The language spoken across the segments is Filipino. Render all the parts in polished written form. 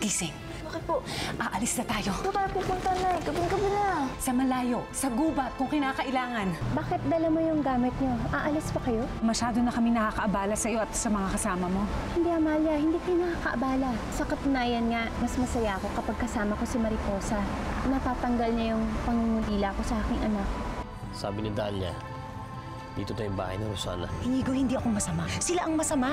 gising. Bakit po? Aalis na tayo. Saan tayo pupunta, Nay? Gabing-gabi na. Sa malayo, sa gubat kung kinakailangan. Bakit dala mo yung gamit niyo? Aalis pa kayo? Masyado na kami nakakaabala sa iyo at sa mga kasama mo. Hindi, Amalia. Hindi kayo nakakaabala. Sa katunayan nga, mas masaya ako kapag kasama ko si Mariposa. Natatanggal niya yung pangungulila ko sa aking anak. Sabi ni Dalia, dito na yung bahay ng Rosana. Inigo, hindi ako masama. Sila ang masama.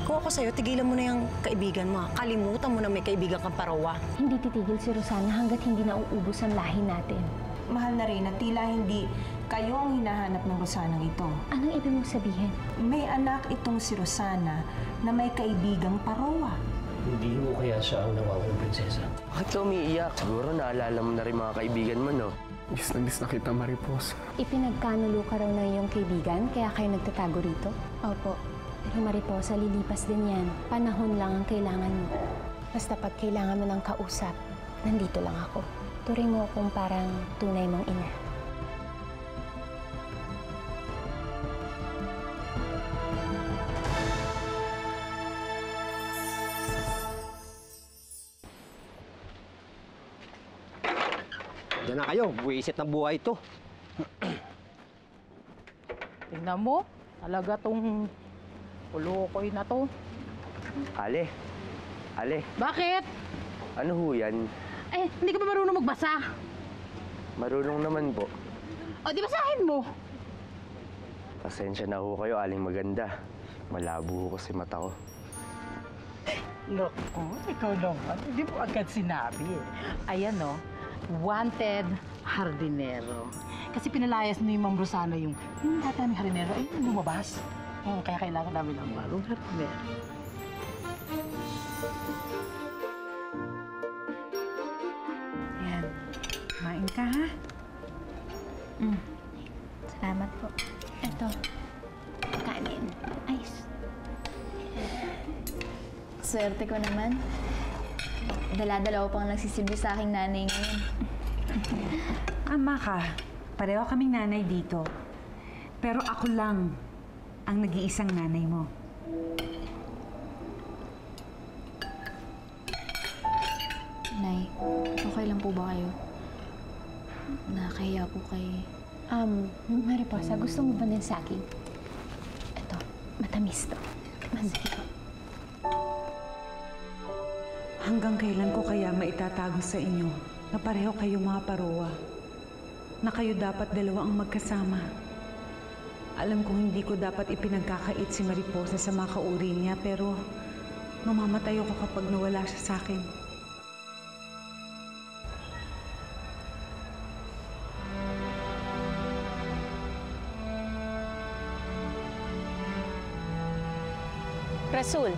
Kung ako sa'yo, tigilan mo na yung kaibigan mo. Kalimutan mo na may kaibigan kang parawa. Hindi titigil si Rosana hanggat hindi nauubos ang lahi natin. Mahal na rin, tila hindi kayo ang hinahanap ng Rosanang ito. Anong ibig mong sabihin? May anak itong si Rosana na may kaibigang parowa. Hindi mo kaya siya ang nawawang prinsesa? Bakit ka umiiyak? Siguro naalala mo na rin mga kaibigan mo, no? Miss na kita, Mariposa. Ipinagkanulo ka raw ng iyong kaibigan, kaya kayo nagtatago rito? Opo. Pero Mariposa, lilipas din yan. Panahon lang ang kailangan mo. Basta pag kailangan mo ng kausap, nandito lang ako. Turing mo akong parang tunay mong ina. Diyan na kayo, buwisit ng buhay ito. Tingnan mo, talaga tong Ulukoy na to. Ale. Bakit? Ano ho yan? Eh, hindi ka ba marunong magbasa? Marunong naman po. O, di basahin mo. Pasensya na ho kayo, aling maganda. Malabo ho kasi mata ko. Naku, ikaw naman. Hindi mo agad sinabi eh. Ayan o, wanted hardinero. Kasi pinalayas ni Ma'am Rosana yung dati namin hardinero ay lumabas. Kaya kailangan namin ng bagong hardinero. Ayan. Kumain ka, ha? Salamat po. Ito, kanin. Ayos. Swerte ko naman. Dala-dala ko pang nagsisilbi sa aking nanay ngayon. Ama ka. Pareho kaming nanay dito. Pero ako lang ang nag-iisang nanay mo. Nay, okay lang po ba kayo? Nakakahiya po kay... Mariposa, gusto mo ba ng saging? Ito, matamis to. Masakit. Hanggang kailan ko kaya maitatago sa inyo na pareho kayo mga parowa? Na kayo dapat dalawa ang magkasama? Alam kong hindi ko dapat ipinagkakait si Mariposa sa mga kauri niya, pero mamamatay ako kapag nawala siya sa akin. Rasul,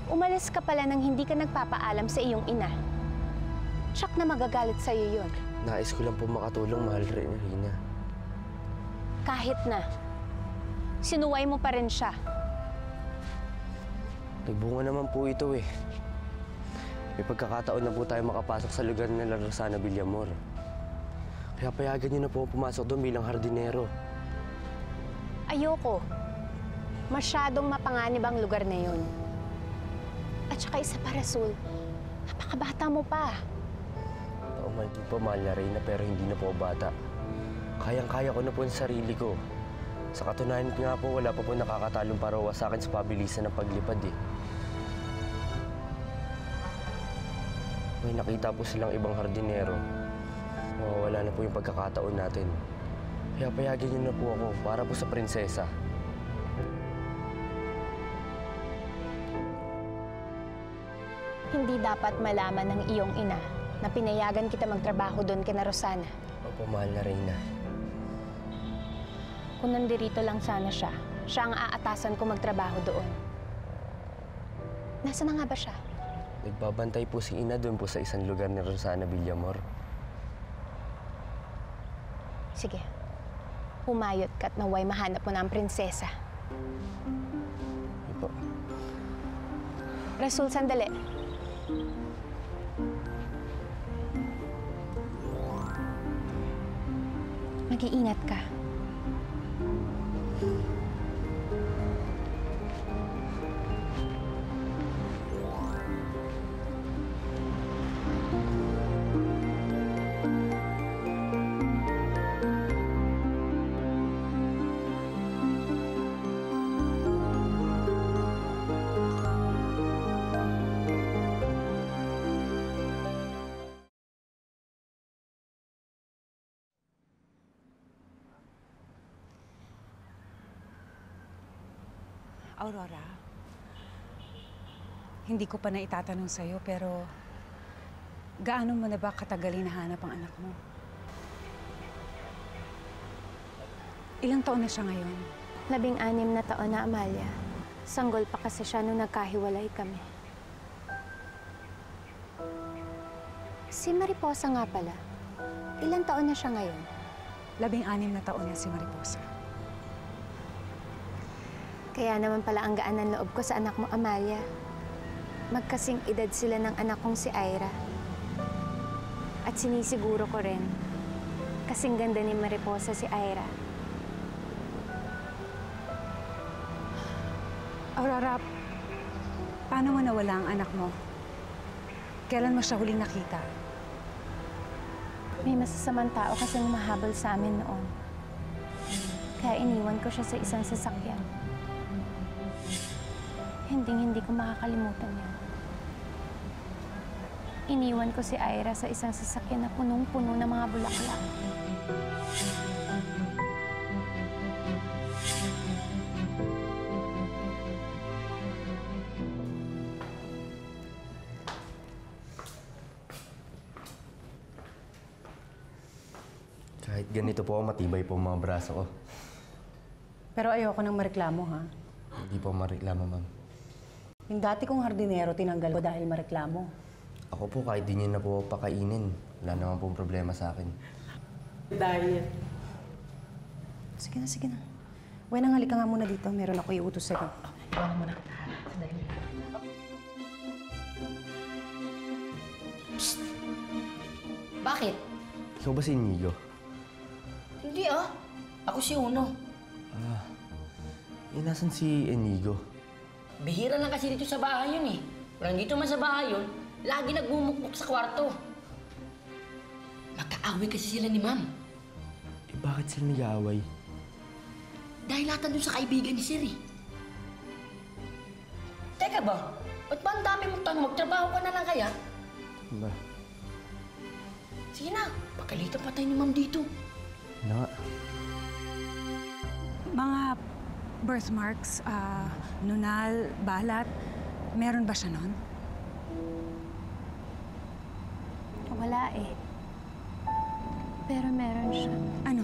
umalis ka pala nang hindi ka nagpapaalam sa iyong ina. Tsak na magagalit sa'yo yun. Nais ko lang po makatulong, mahal rin, Rina. Kahit na, sinuway mo pa rin siya. Nagbunga naman po ito eh. May pagkakataon na po tayo makapasok sa lugar nila Rosana Villamor. Kaya payagan niyo na po pumasok doon bilang hardinero. Ayoko. Masyadong mapanganib ang lugar na yun. At saka isa pa, Rasul, napakabata mo pa. Oo, mahal din po, mahal na Reyna, pero hindi na po bata. Kayang-kaya ko na po ang sarili ko. Sa katunayan nga po, wala pa po nakakatalong parawa sa akin sa pabilisan ng paglipad eh. May nakita po silang ibang hardinero. Mawawala na po yung pagkakataon natin. Kaya payagin niyo na po ako para po sa prinsesa. Hindi dapat malaman ng iyong ina na pinayagan kita magtrabaho doon kina Rosana. Opo, mahal na Reyna. Kung nandirito lang sana siya, siya ang aatasan ko magtrabaho doon. Nasaan na nga ba siya? Nagbabantay po si Ina doon po sa isang lugar ni Rosana Villamor. Sige, humayot ka at naway mahanap mo na ang prinsesa. Opo. Rasul, sandali. Mag-iingat ka. Aurora, hindi ko pa na itatanong sa'yo, pero gaano mo na ba katagal hinahanap ang anak mo? Ilang taon na siya ngayon? 16 na taon na, Amalia. Sanggol pa kasi siya nung nagkahiwalay kami. Si Mariposa nga pala. Ilang taon na siya ngayon? 16 na taon na si Mariposa. Kaya naman pala ang gaan ng loob ko sa anak mo, Amalia. Magkasing edad sila ng anak kong si Ira. At sinisiguro ko rin, kasing ganda ni Mariposa si Ira. Aurora, paano mo nawala ang anak mo? Kailan mo siya huling nakita? May masasamang tao kasing mahabol sa amin noon. Kaya iniwan ko siya sa isang sasakyan. Hindi ko makakalimutan yan. Iniwan ko si Ira sa isang sasakyan na punong-puno ng mga bulaklak. Kahit ganito po, matibay po ang mga braso ko. Pero ayoko nang mareklamo, ha? Hindi po mareklamo, ma'am. Yung dati kong hardinero, tinanggal ko dahil mareklamo. Ako po, kahit di niyo na po pakainin, wala naman pong problema sa akin. Dahil? Sige na, sige na. Wenang, halika nga muna dito. Meron ako iutos sa'yo. Iwanan mo na. Sandali. Bakit? Ikaw ba si Inigo? Hindi ah. Ako si Uno. Nasan si Inigo? Bihira lang kasi dito sa bahay yun eh. Kung nandito man sa bahay yun, lagi nagmumukmuk sa kwarto. Magkaaway kasi sila ni Ma'am. Eh, bakit sila nag-aaway? Dahil lahat nandun sa kaibigan ni Siri. Teka ba? Ba't ba ang dami mong tanong? Magtrabaho ka na lang kaya? Ba? Sige na, pagkalitan pa tayo ni Ma'am dito. Ano nga? Mga birthmarks, nunal, balat, meron ba siya nun? Wala eh. Pero meron siya. Ano?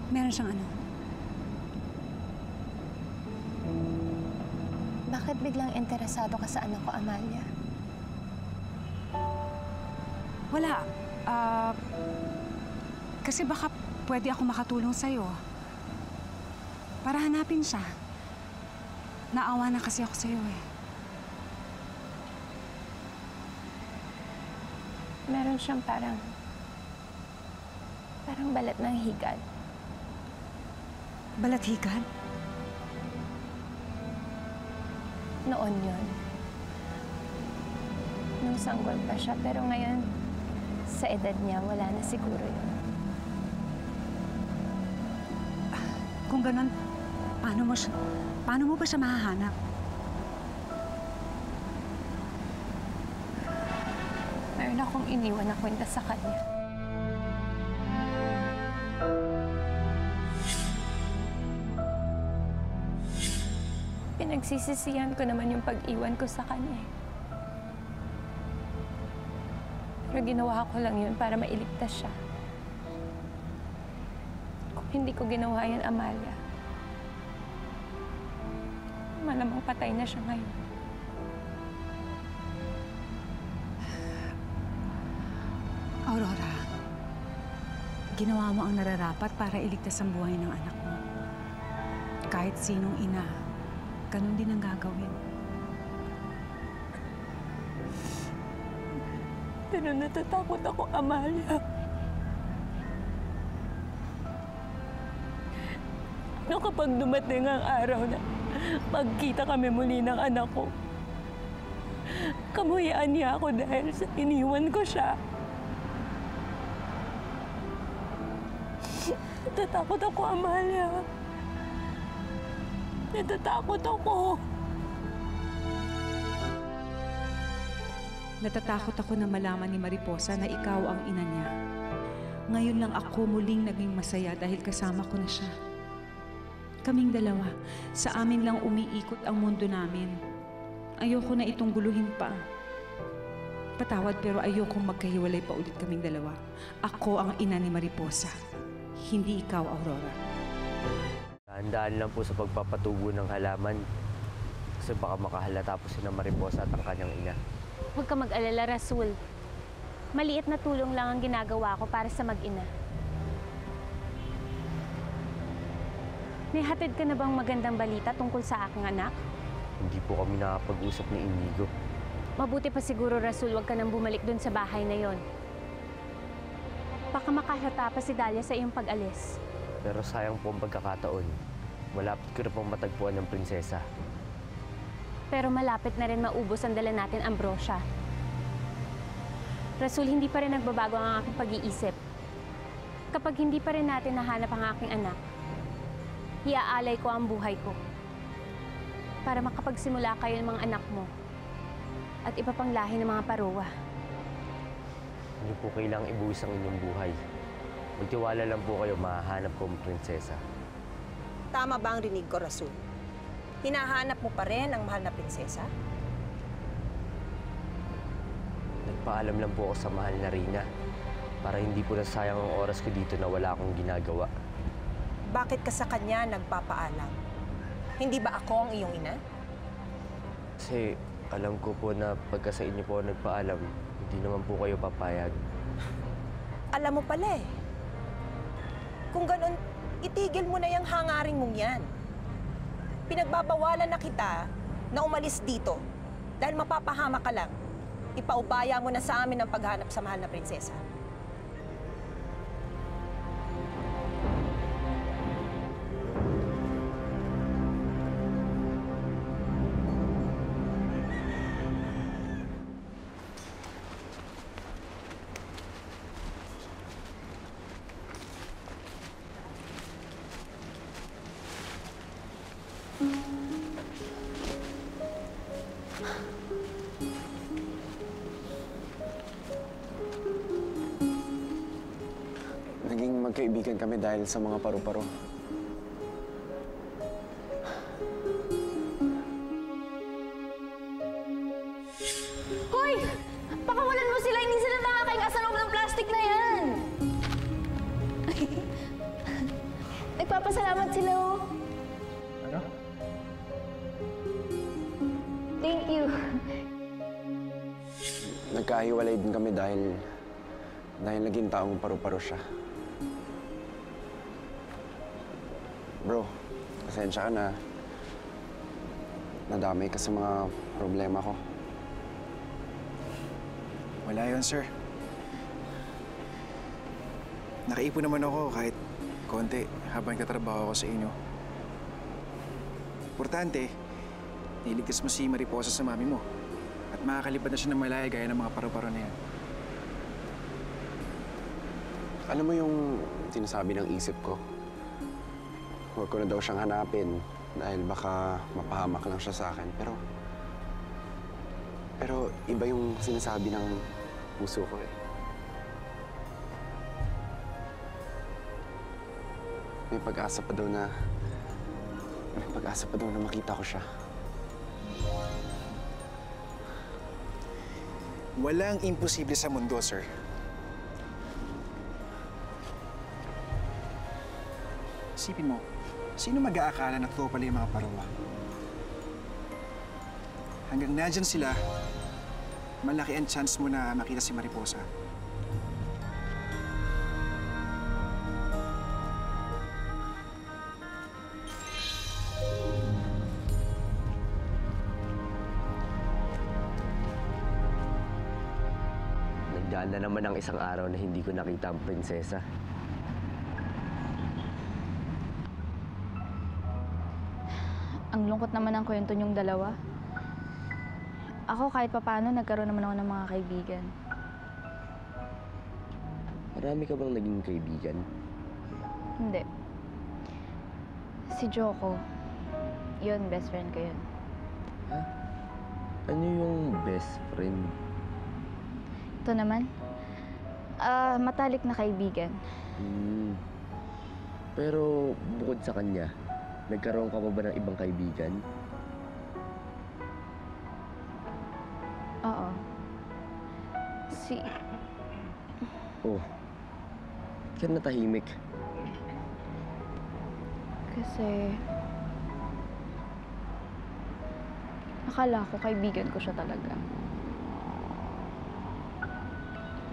Meron siyang ano? Bakit biglang interesado ka sa anak ko, Amalia? Wala. Kasi baka pwede ako makatulong sa'yo. Para hanapin siya. Naawa na kasi ako sa'yo eh. Meron siyang parang balat ng higad. Balat higad? Noon yun. Nung sanggol pa siya, pero ngayon, sa edad niya, wala na siguro yun. Kung ganun, paano mo ba siya mahahanap? Meron akong iniwan na kwenta sa kanya. Pinagsisisihan ko naman yung pag-iwan ko sa kanya. Pero ginawa ko lang yun para mailigtas siya. Kung hindi ko ginawa yan, Amalia, malamang patay na siya ngayon. Aurora, ginawa mo ang nararapat para iligtas ang buhay ng anak mo. Kahit sinong ina, ganun din ang gagawin. Pero natatakot ako, Amalia. Ano kapag dumating ang araw na magkita kami muli ng anak ko? Kamuyaan niya ako dahil sa iniwan ko siya. Natatakot ako, Amalia. Natatakot ako. Natatakot ako na malaman ni Mariposa na ikaw ang ina niya. Ngayon lang ako muling naging masaya dahil kasama ko na siya. Kaming dalawa, sa amin lang umiikot ang mundo namin. Ayoko na itong guluhin pa. Patawad pero ayokong magkahiwalay pa ulit kaming dalawa. Ako ang ina ni Mariposa, hindi ikaw, Aurora. Handaan lang po sa pagpapatubo ng halaman. Kasi baka makahalata po si na Mariposa at ang kanyang ina. Huwag ka mag-alala, Rasul. Maliit na tulong lang ang ginagawa ko para sa mag-ina. May hatid ka na bang magandang balita tungkol sa aking anak? Hindi po kami nakapag-usap ni Inigo. Mabuti pa siguro, Rasul, huwag ka nang bumalik dun sa bahay na yon. Baka makahalata pa si Dahlia sa iyong pag-alis. Pero sayang po ang pagkakataon. Malapit ko na pong matagpuan ng prinsesa. Pero malapit na rin maubos ang dala natin, Ambrosia. Rasul, hindi pa rin nagbabago ang aking pag-iisip. Kapag hindi pa rin natin nahanap ang aking anak, iaalay ko ang buhay ko para makapagsimula kayo ng mga anak mo at iba pang lahi ng mga Parowa. Hindi po kailangang ibuwis ang inyong buhay. Magtiwala lang po kayo, mahahanap ko ang prinsesa. Tama ba ang rinig ko, Rasul? Hinahanap mo pa rin ang mahal na prinsesa? Nagpaalam lang po ako sa mahal na Rina para hindi po nasayang ang oras ko dito na wala akong ginagawa. Bakit ka sa kanya nagpapaalam? Hindi ba ako ang iyong ina? Kasi alam ko po na pagka sa inyo po nagpaalam, hindi naman po kayo papayag. Alam mo pala eh. Kung ganun, itigil mo na yung hangaring mong yan. Pinagbabawalan na kita na umalis dito dahil mapapahama ka lang. Ipaubaya mo na sa amin ang paghanap sa mahal na prinsesa. Naging magkaibigan kami dahil sa mga paru-paro. Hoy! Pakawalan mo sila! Hindi sila nakakainga sa loob ng plastic na yan! Nagpapasalamat sila, oh. Ano? Thank you. Nagkahiwalay din kami dahil naging taong paru-paro siya. Bro, pasensya ka na. Nadamay ka sa mga problema ko. Wala yun, sir. Nakaipon naman ako kahit konti habang katrabaho ko sa inyo. Importante, niligtas mo si Mariposa sa mami mo at makakalipad na siya ng malaya gaya ng mga paru-paro na yan. Alam mo yung sinasabi ng isip ko? Huwag ko na daw siyang hanapin dahil baka mapahamak lang siya sa akin. Pero iba yung sinasabi ng puso ko eh. May pag-asa pa daw na makita ko siya. Walang imposible sa mundo, sir. Isipin mo, sino mag-aakala na totoo pala yung mga Parowa? Hanggang nandyan sila, malaki ang chance mo na makita si Mariposa. Nagdaan na naman ang isang araw na hindi ko nakita ang prinsesa. Ang lungkot naman ang kwento niyong dalawa. Ako kahit papaano nagkaroon naman ako ng mga kaibigan. Marami ka bang naging kaibigan? Hindi. Si Joko, yun, best friend ko yun. Ha? Ano yung best friend? Ito naman, matalik na kaibigan. Pero bukod sa kanya, Nagkaroon ka pa ba ng ibang kaibigan? Oo. Si... Oh. Ba't ka natahimik? Kasi... akala ko kaibigan ko siya talaga.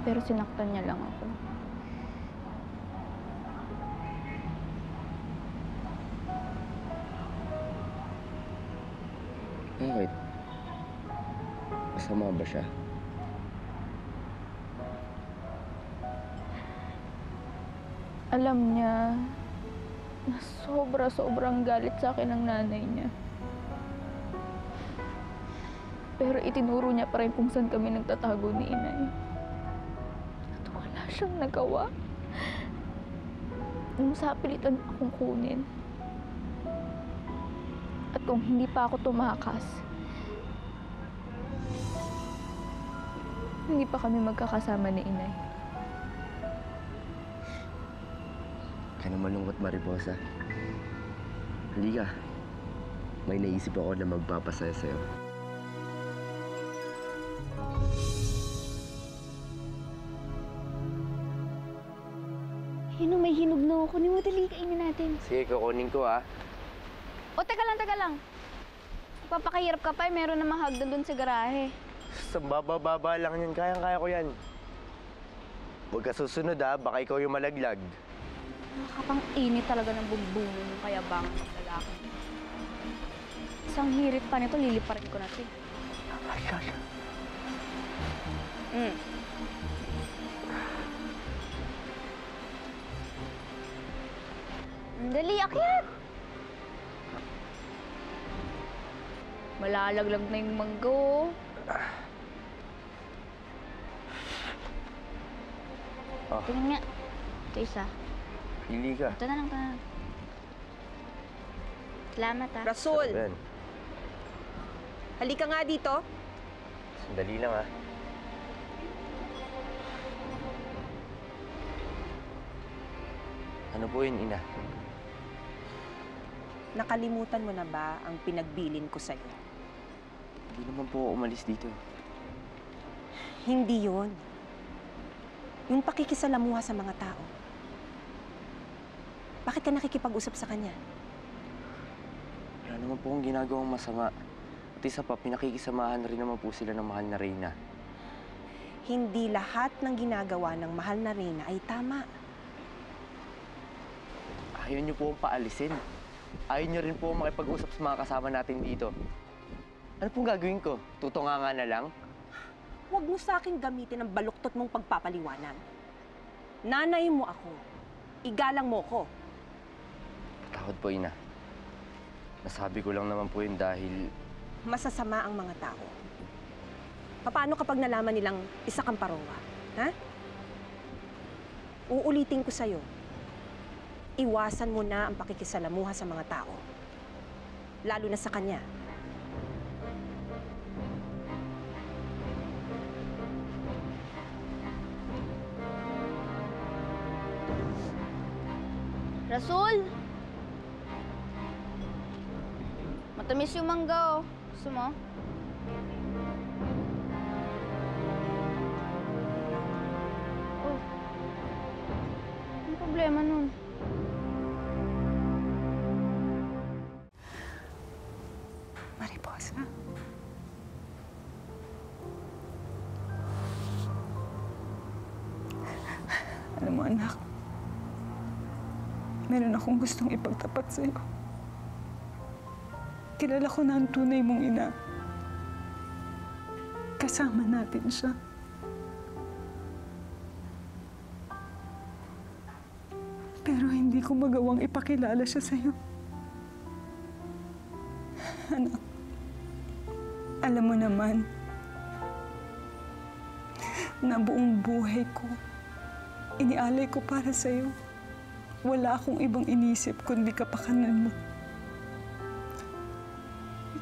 Pero sinaktan niya lang ako. Bakit? Masama ba siya? Alam niya na sobra-sobrang galit sa akin ng nanay niya. Pero itinuro niya pa rin kung saan kami nagtatago ni inay. At wala siyang nagawa. Umusapilitan akong kunin. At kung hindi pa ako tumakas, hindi pa kami magkakasama ni inay. Ka na malungkot, Mariposa. Halika. May naisip ako na magpapasaya sa'yo. May hinog na ako. Kunin mo, dali, kainin natin. Sige, kukunin ko O, teka lang. Papakahirap ka pa, meron namang hagdan doon sa garahe. Sa baba-baba lang yan. Kayang-kaya ko yan. Huwag ka susunod baka ikaw yung malaglag. Nakakapang init talaga ng bumbungo ng kayabangan ng lalaki. Isang hirit pa nito, liliparin ko na ito. Ay, gosh. Dali, akyat! Malalaglag na yung manggo. Tingnan nga. Ito isa. Pili ka. Ito na lang. Salamat, Rasul! Sarap yan. Halika nga dito. Sandali lang, Ano po yun, Ina? Nakalimutan mo na ba ang pinagbilin ko sa'yo? Hindi naman po ako umalis dito. Hindi yon. Yung pakikisalamuha sa mga tao. Bakit ka nakikipag-usap sa kanya? Wala naman po akong ginagawang masama. At isa pa, pinakikisamahan rin naman po sila ng mahal na Reyna. Hindi lahat ng ginagawa ng mahal na Reyna ay tama. Ayaw niyo po akong paalisin. Ayaw niyo rin po makipag-usap sa mga kasama natin dito. Ano pong gagawin ko? Tutunganga na lang? Huwag mo sa akin gamitin ang baluktot mong pagpapaliwanag. Nanay mo ako. Igalang mo ko. Takot po, Ina. Nasabi ko lang naman po yun dahil... Masasama ang mga tao. Paano kapag nalaman nilang isa kang parowa? Ha? Uulitin ko sa'yo. Iwasan mo na ang pakikisalamuha sa mga tao. Lalo na sa kanya. Rasul! Matamis yung mangga, Gusto mo? Oh. Anong problema nun? Mariposa. Alam mo, anak, meron akong gustong ipagtapat sa'yo. Kilala ko na ang tunay mong ina. Kasama natin siya. Pero hindi ko magawang ipakilala siya sa'yo. Anak, alam mo naman na buong buhay ko, inialay ko para sa'yo. Wala akong ibang inisip kundi kapakanan mo.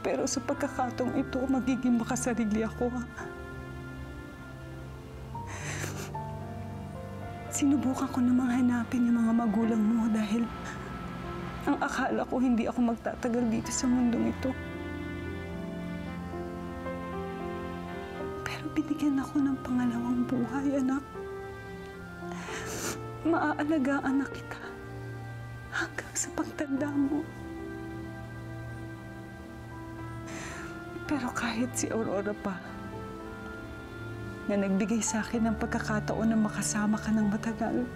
Pero sa pagkakataong ito, magiging makasarili ako. Sinubukan ko namang hanapin yung mga magulang mo dahil Ang akala ko hindi ako magtatagal dito sa mundong ito. Pero binigyan ako ng pangalawang buhay, anak. Maaalagaan na kita hanggang sa pagtanda mo. Pero kahit si Aurora pa, na nagbigay sa akin ng pagkakataon na makasama ka ng matagal,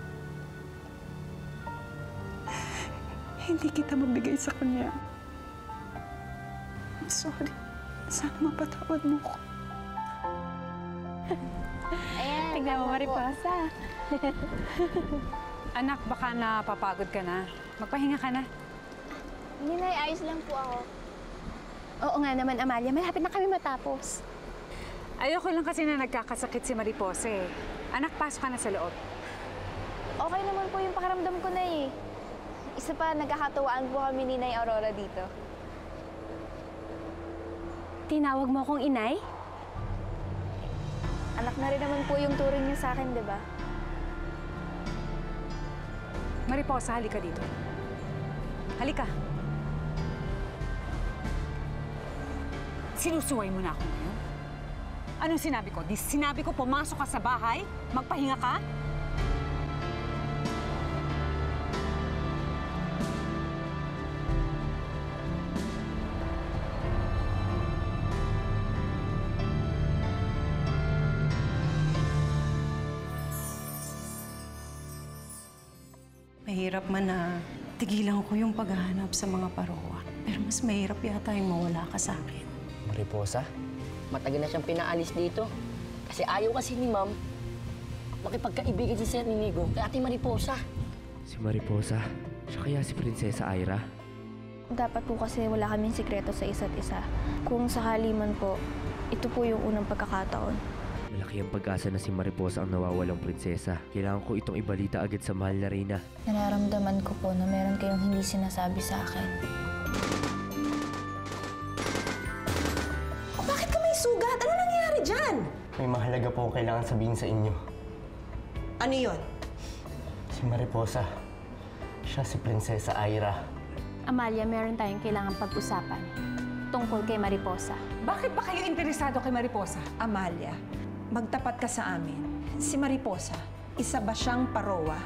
hindi kita mabigay sa kanya. I'm sorry. Sana mapatawad mo ko. Ayan, Tignan mo, Mariposa. Anak, baka napapagod ka na. Magpahinga ka na. Ninay, ayos lang po ako. Oo nga naman, Amalia. Malapit na kami matapos. Ayoko lang kasi na nagkakasakit si Mariposa eh. Anak, pasok ka na sa loob. Okay naman po yung pakiramdam ko na eh. Isa pa, nagkakatuwaan po kami ni Nay Aurora dito. Tinawag mo akong inay? Anak na rin naman po yung turing niyo sa akin, di ba? Mariposa, halika dito. Halika. Sinusuway mo na ako ngayon? Anong sinabi ko? Sinabi ko pumasok ka sa bahay? Magpahinga ka? Mahirap man na tigilan ko yung paghahanap sa mga parowa. Pero mas mahirap yata yung mawala ka sa akin. Mariposa, matagal na siyang pinaalis dito. Kasi ayaw kasi ni Ma'am makipagkaibigan si Sir Inigo kay Ate Mariposa. Si Mariposa? Siya kaya si Prinsesa Ira? Dapat po kasi wala kaming sikreto sa isa't isa. Kung sakali man po, ito po yung unang pagkakataon. Malaki ang pag-asa na si Mariposa ang nawawalang prinsesa. Kailangan ko itong ibalita agad sa mahal na Reyna. Nararamdaman ko po na meron kayong hindi sinasabi sa akin. Bakit ka may sugat? Ano nangyayari dyan? May mahalaga po akong kailangan sabihin sa inyo. Ano yon? Si Mariposa, siya si Prinsesa Ira. Amalia, meron tayong kailangan pag-usapan tungkol kay Mariposa. Bakit ba kayo interesado kay Mariposa? Amalia, magtapat ka sa amin. Si Mariposa, isa ba siyang parowa?